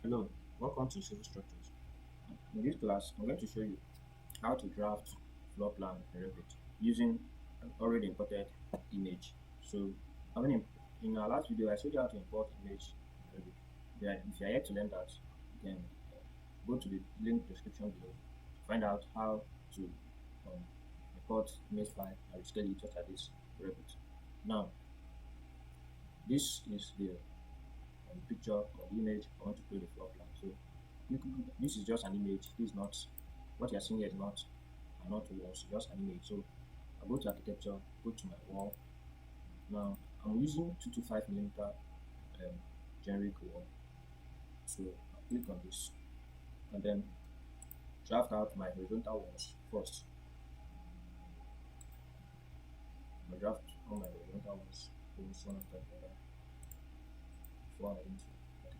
Hello, welcome to Civil Structures. In this class, I'm going to show you how to draft floor plan in Revit using an already imported image. So, I mean, in our last video, I showed you how to import image in Revit. If you are yet to learn that, you can go to the link description below to find out how to um, import image file and rescale it such as this Revit. Now, this is the picture or the image I want to create a floor plan. So this is just an image. This is not what you're seeing here is not are not walls, just an image. So I go to architecture, go to my wall. Now I'm using 225 millimeter generic wall. So I click on this and then draft out my horizontal walls first. I draft all my horizontal walls one after the other before I into architecture.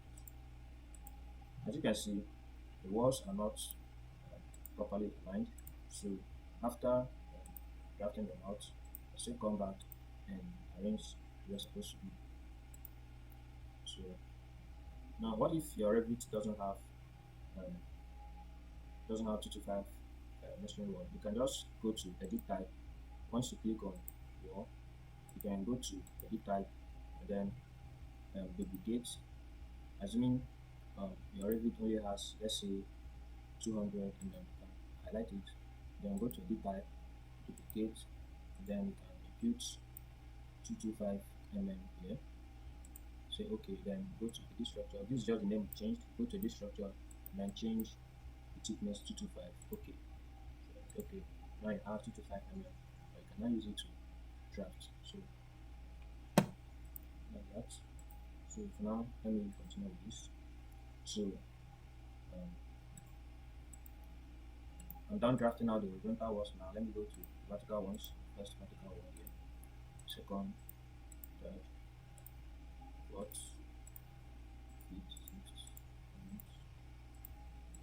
As you can see, the walls are not properly aligned. So after drafting them out, I still come back and arrange where it's supposed to be. So now, what if your Revit um, doesn't have 225 masonry wall? You can just go to edit type. Once you click on wall, you can go to edit type and then duplicate. Assuming your Revit only has, let's say, 200, and then you can highlight it. Then go to edit type, duplicate, and then you can impute 225 here. Say okay, then go to edit structure. This is just the name changed. Go to edit structure and then change the thickness to 225. Okay, okay. Now you have 225 mm. You can now use it to draft. So like that. So for now, let me continue with this. So um, I'm done drafting out the horizontal walls. Now let me go to vertical ones. First vertical one here. Second, third, fourth, fifth, sixth, seventh,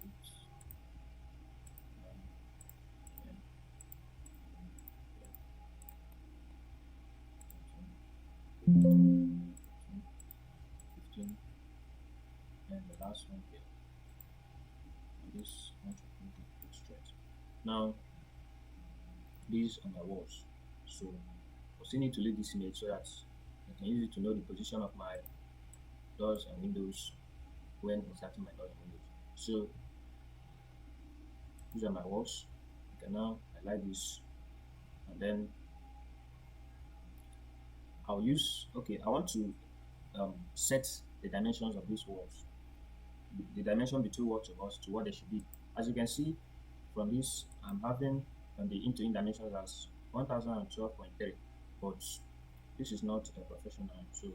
eighth, nine, 10, 11, 15, and the last one here. And this one should be straight. Now these are my walls. So I still need to leave this image so that I can use it to know the position of my doors and windows when inserting my doors and windows. So these are my walls. I can now highlight this and then I'll use, okay, I want to set the dimensions of these walls, the dimension between walls of us to what they should be. As you can see from this, I'm having the into-in dimensions as 1012.3, but this is not a professional, so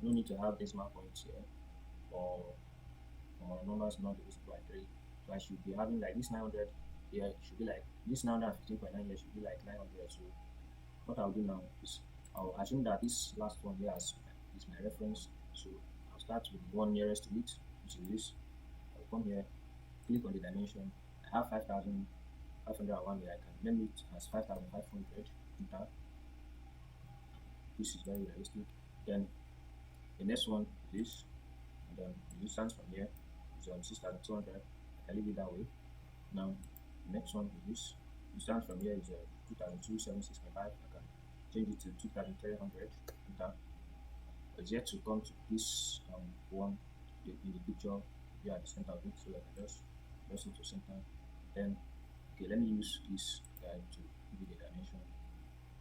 no need to have decimal points here, or numbers not divisible by 3. So I should be having like this 900 here, should be like this 915.9 here, should be like 900. So what I'll do now is I'll assume that this last one here is my reference. So I'll start with the one nearest to it, which is this. I'll come here, click on the dimension. I have 5,501 here. I can name it as 5,500. Enter. This is very realistic. Then the next one is this, and then the distance from here is 6,200. I can leave it that way. Now the next one is this. The distance from here is 2,276.5. I can change it to 2,300. Enter. It's yet to come to this one in the picture here at the center of it, so I can just into center. Then okay, let me use this guy to give you the dimension.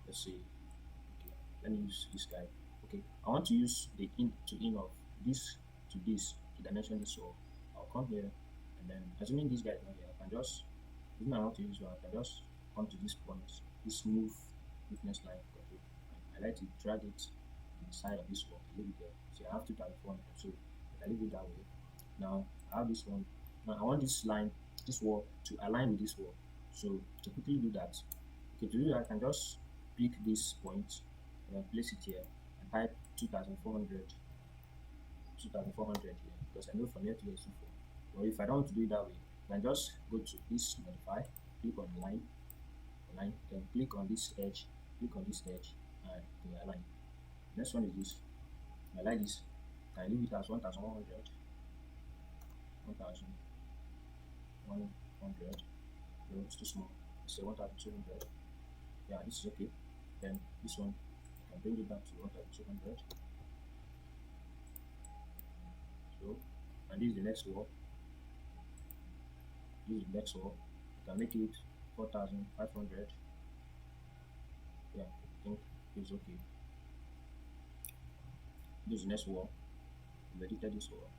Let's say okay, let me use this guy. Okay, I want to use the in of this to this to dimension this wall. I'll come here and then assuming this guy is not here, I can just even I want to use one, I can just come to this point, this smooth weakness line, okay, and highlight it, drag it on the side of this wall, leave it there. So I have 2,400, so I can leave it that way. Now I have this one. Now I want this line, this wall to align with this wall. So to quickly do that, okay, to do that I can just pick this point and place it here and type 2,400, 2,400 here, because I know from here to here is 24. Or if I don't want to do it that way, I can just go to this modify, click on line, then click on this edge, and align. Next one is this. I like this. I leave it as 1,100. 1100. No, it's too small. Let's say 1200. Yeah, this is okay. Then this one, I can bring it back to 1200. So, and this is the next wall. This is the next wall. I can make it 4500. Yeah, I think it's okay. This is the next wall. We've edited this wall.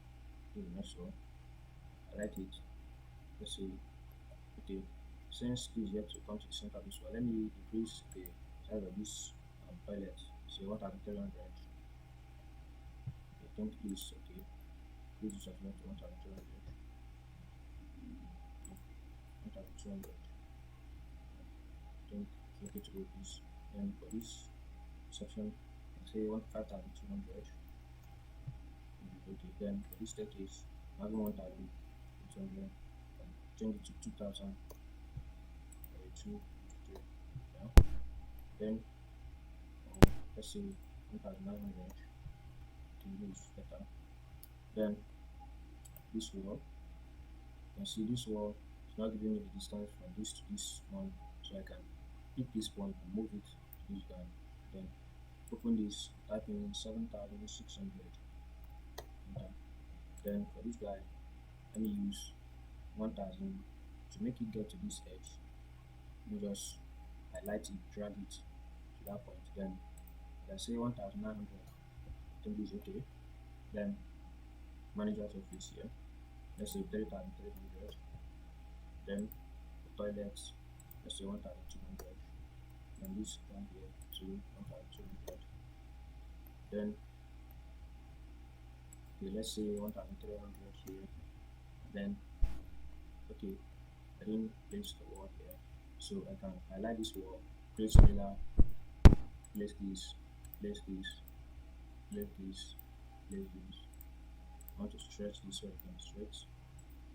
This is the next wall. I like it. Let's see. Okay, since this is yet to come to the center of this wall, let me increase the size of this toilet. Say 1300. I think this is okay. Increase this as well to 1200. 1200. I think it's okay to go with this. Then for this section, I say 5200. Okay, then for this staircase, having 1200, change it to 2000. 2, 3, yeah. Then let's say 1900. I think this is better. Then this wall, you can see this wall is not giving me the distance from this to this one, so I can pick this point and move it to this guy. Then open this, type in 7600. Then for this guy, let me use 1000 to make it get to this edge. You just highlight it, drag it to that point. Then I say 1900. I think this is okay. Then manager's office here. Let's say 3300. Then the toilets, let's say 1200. Then this down here to 1200. Then okay, let's say 1300 here. Then okay, I didn't place the wall here, so I can highlight this wall, place pillar, place this, place this, place this, place this. I want to stretch this so I can stretch.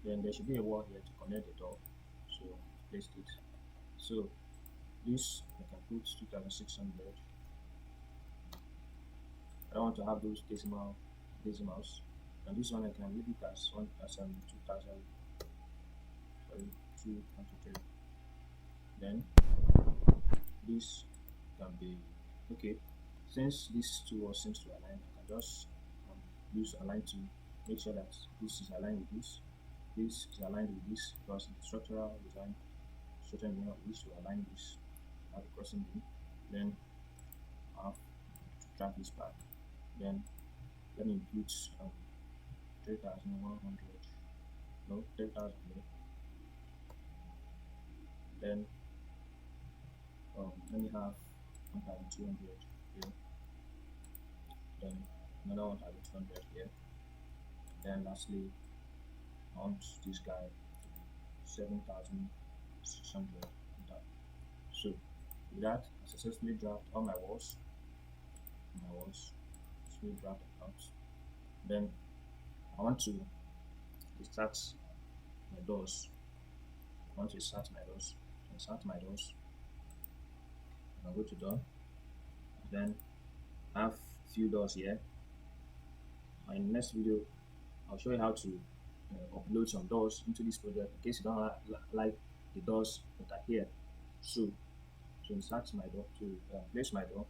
Then there should be a wall here to connect the door, so place it. So this I can put 2600. I don't want to have those decimals, and this one I can leave it as 2000. Sorry, 223. Then this can be okay. Since these two walls seems to align, I can just use align to make sure that this is aligned with this. This is aligned with this, because the structural design needs to align this. Have a crossing beam. Then I have to drag this back. Then let me put 3100. No, 3000 here. Then let me have 1200 here. Then another 1200 here. Then lastly, I want this guy to be 7600. So with that, I successfully draft all my walls. Successfully draft out. Then I want to start my doors. Insert my doors. I'll go to door. Then I have few doors here. In the next video, I'll show you how to upload some doors into this project in case you don't like the doors that are here. So to insert my door, to place my door,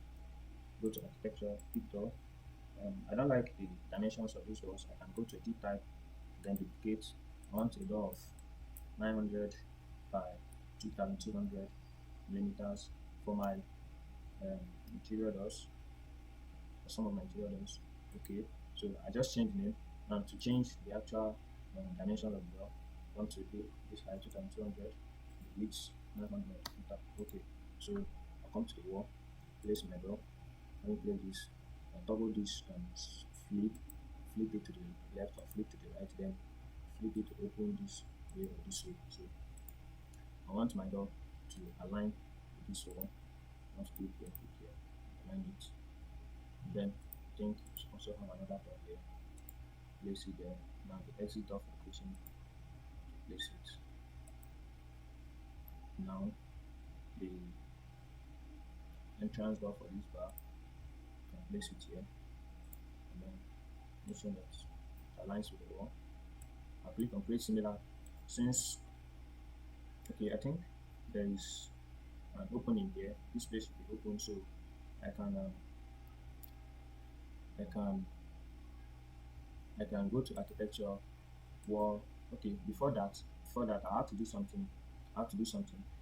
go to architecture, pick door. I don't like the dimensions of these doors. I can go to edit type, then duplicate. I want a door of 900 by 2200 millimeters for my interior doors, for some of my interior doors. Okay, so I just changed the name. And to change the actual dimension of the door, I want to do this height 2200, the width 900. Okay, so I'll come to the wall, place my door, let me place this, toggle this and flip it to the left or flip to the right, then flip it to open this way or this way. So I want my door to align with this wall. I want to click here, align it. And then I think we also have another door here. Place it there. Now the exit door for the kitchen, place it. Now the entrance door for this bar, you can place it here. And then make sure that it aligns with the wall. I'll click on create similar. Since okay, I think there is an opening here. This place should be open, so I can I can I can go to architecture wall. Okay, before that I have to do something.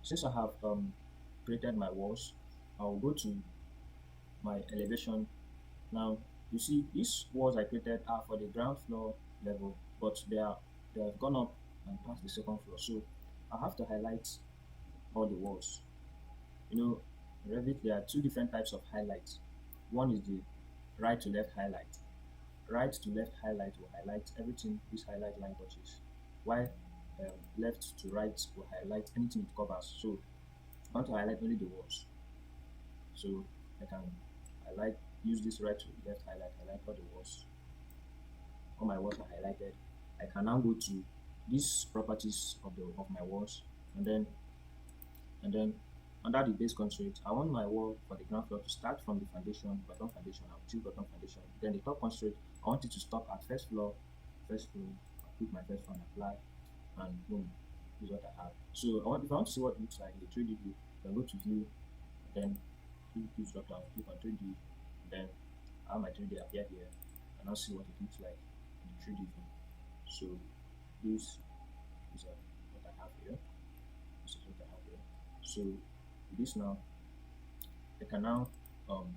Since I have created my walls, I will go to my elevation. Now you see these walls I created are for the ground floor level, but they have gone up and past the second floor. So I have to highlight all the walls. You know, in Revit there are two different types of highlights. One is the right to left highlight. Right to left highlight will highlight everything this highlight line touches, while left to right will highlight anything it covers. So I want to highlight only the walls. So I can highlight, use this right to left highlight all the walls. All my walls are highlighted. I can now go to these properties of my walls, and then under the base constraint, I want my wall for the ground floor to start from the foundation, bottom foundation. I'll choose bottom foundation. Then the top constraint, I want it to stop at first floor. First floor, I'll click my first floor and apply, and boom, this is what I have. So if I want to see what it looks like in the 3D view, I go to view, then click this drop down, click on 3D, then I have my 3D appear here, and I'll see what it looks like in the 3D view. So this is what I have here. This is what I have here. So with this now, I can now um,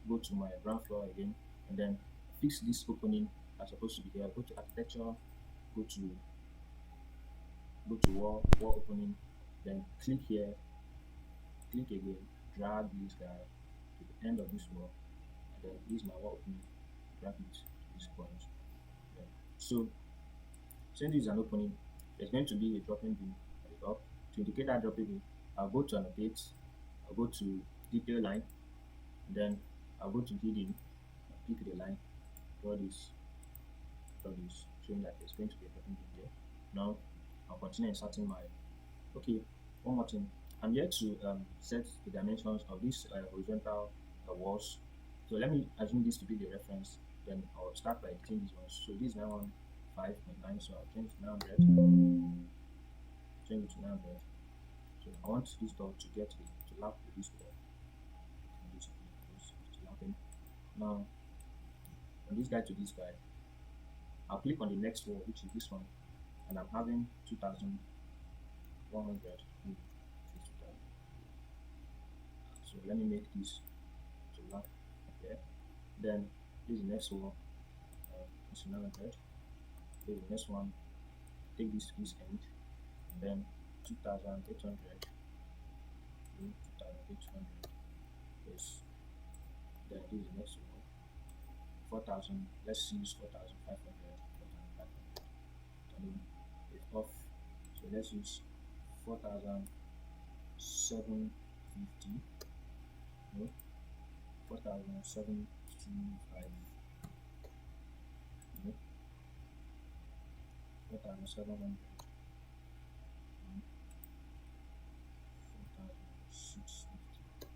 go to my ground floor again, and then fix this opening that's supposed to be here. Go to architecture, go to wall opening, then click here, click again, drag this guy to the end of this wall, and then use my wall opening, drag it to this point. Yeah. So since this is an opening, there's going to be a dropping beam at the top. To indicate that dropping beam, I'll go to annotate, I'll go to detail line, and then I'll go to hidden, click the line, draw this, showing that there's going to be a dropping beam there. Now I'll continue inserting my, okay, one more thing. I'm here to set the dimensions of these horizontal walls. So let me assume this to be the reference. Then I'll start by editing these ones. So this is 915.9, so I'll change to 900. Change it to 900. So I want this door to lap with this wall. And this is lapping. Now from this guy to this guy, I'll click on the next wall, which is this one, and I'm having 2,100. So let me make this to lap here. Then this is the next wall. This is 900. This is the next one. Take this end, and then 2,800. 2,800. Yes. Then this is the next one. 4,000. Let's use 4,500. 4,500. It's off. So let's use 4,750. No, 4,725. No, 4,700. 4,650.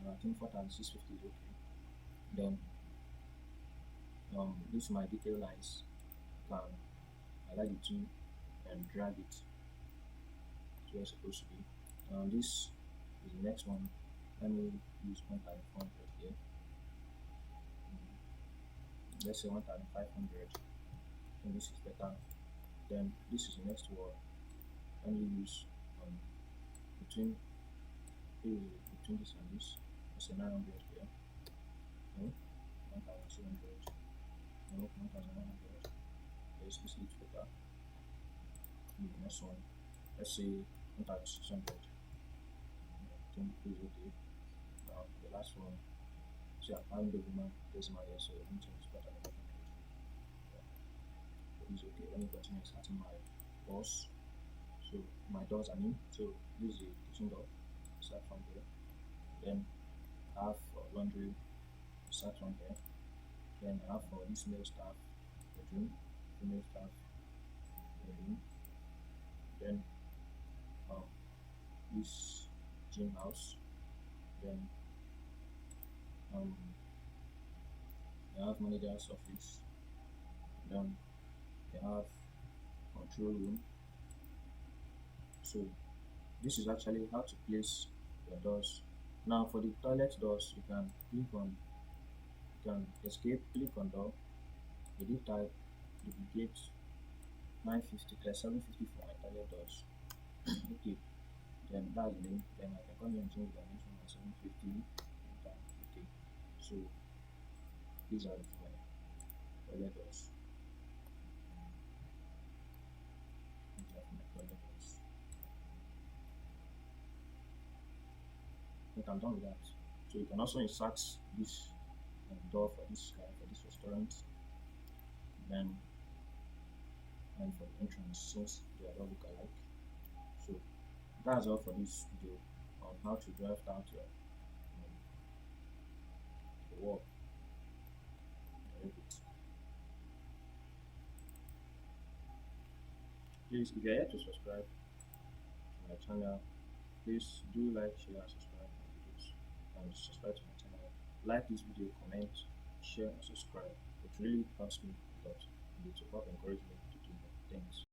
I think 4,650 is okay. Then this is my detail lines. I like the two and drag it to where it's supposed to be. This is the next one. Let me use 1,400 here. Let's say 1,500. And this is better. Then this is the next word. Let me use between this and this. Let's say 900 here. No, 1,200. No, 1,100. This looks better. The next one. Let's say 1,600. I think this is okay. Now the last one. See, I'm the decimal here, so let me change better than 100. It's okay. Let me continue starting my doors. So my doors are in. So this is the kitchen door. Start from here. Then I have laundry. Start from here. Then I have for this male staff bedroom, female staff bedroom. Then this gym house. Then I have manager's office. Then you have control room. So this is actually how to place your doors. Now for the toilet doors, you can escape, click on door, edit type, duplicate 950 750 for my toilet doors. Okay, then that's the name. Then I can come here and change the dimension to 750 and okay. So these are my toilet doors. These are my toilet doors. I think I'm done with that. So you can also insert this door for this guy for this restaurant. Then and for the entrance since they are all look alike. So that's all for this video on how to draft out your wall in Revit. Please, if you're here to subscribe to my channel, please do like, share, and subscribe my videos. And subscribe to my channel. Like this video, comment, share, and subscribe. It really helps me a lot. And it will help encourage me to do more. Thanks.